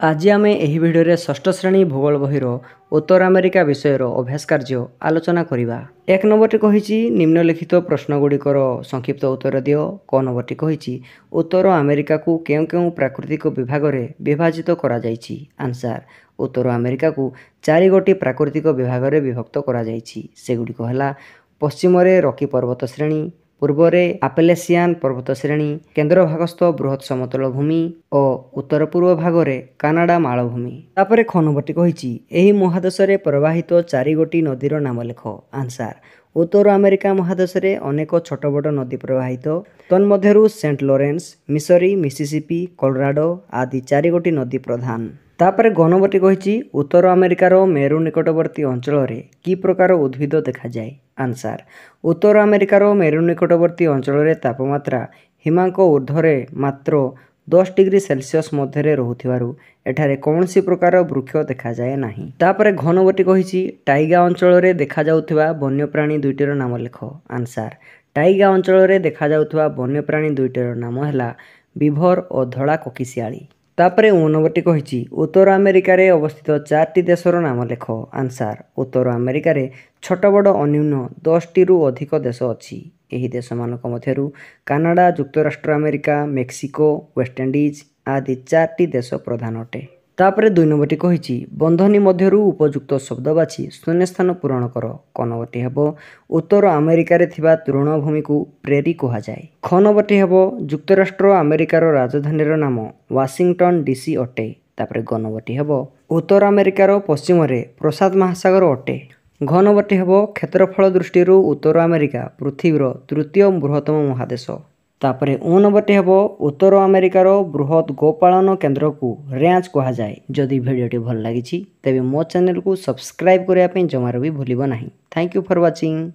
आज आम यह भिडियो षष्ठ श्रेणी भूगोल बहिर उत्तर अमेरिका विषय अभ्यास कार्य आलोचना करवा। एक नंबरटी कही निम्नलिखित प्रश्नगुड़िकर संक्षिप्त उत्तर दियो। क नंबरटी कही उत्तर अमेरिका को केउ केउ प्राकृतिक विभाग में विभाजित करा जायछि। आंसर उत्तर अमेरिका को 4 गोटी प्राकृतिक विभाग में विभक्त करा जायछि। सेगुड़िक है पश्चिम रे रॉकी पर्वत श्रेणी, पूर्व रे आपेलेसियान पर्वत श्रेणी, केन्द्र भागस्थ बृहत समतल भूमि और उत्तर पूर्व भाग में कानाडा मालभूमि। तापर ख नंबरटी कही एही महादेश रे प्रवाहित 4 गोटी नदीर नाम लेख। आंसर उत्तर अमेरिका महादेश रे अनेक छोट बड़ नदी प्रवाहित, तन्मध्यरु सेंट लॉरेंस, मिसरी, मिसिसिपी, कोलोराडो आदि 4 गोटी नदी प्रधान। तापर ग नंबरटी कही उत्तर अमेरिकार मेरु निकटवर्ती अंचल रे की प्रकार उद्भिद देखा जाए। आंसर उत्तर अमेरिकार मेरु निकटवर्ती अंचल रे तापमात्रा हिमांक ऊर्ध्वरे मात्र 10 डिग्री सेल्सियस मध्य रोथिबारु एठारे कौनसी प्रकार वृक्ष देखा जाए नहीं। तापर घ नंबरटी कही टाइगा अंचल रे देखा जाउथिबा वन्यप्राणी दुईटीर नाम लेख। आंसर टाइगा अंचल रे देखा जाउथिबा वन्यप्राणी दुईटीर नाम हैला बिभर और धड़ा कोकिशियाली। तापर उ नंबरटी कही उत्तर अमेरिका रे अवस्थित 4टी देशर नाम लेख। आंसर उत्तर अमेरिका रे छोट बड़ अन्यून 10टी रु अधिक देश अछि। एही देश मानक मध्यरु कानाडा, युक्तराष्ट्र अमेरिका, मेक्सिको, वेस्टइंडीज आदि 4टी देश प्रधान अटे। तापर 2 नंबरटी कही बंधनी मध्यरु उपयुक्त शब्द बाछि शून्य स्थान पूरण कर। क नंबरटी हेबो उत्तर अमेरिका रे थिबा तृणभूमि को प्रेरी कहा जाए। ख नंबरटी हेबो युक्तराष्ट्र अमेरिकार राजधानीर नाम वाशिंगटन डीसी अटे। तापर ग नंबरटी हेबो उत्तर अमेरिकार पश्चिम रे प्रशांत महासागर अटे। घ नंबरटी हेबो क्षेत्रफल दृष्टि उत्तर अमेरिका पृथ्वीर तृतीय बृहत्तम महादेश। तापर उ नंबरटी हेबो उत्तर अमेरिकार बृहत गोपालन केन्द्र को रैंच कहा जाए। जदि भिडियोटी भल लागिछि तेबे मो चैनल को सब्सक्राइब करने जमार भी भूलिबो नहीं। Thank you for watching.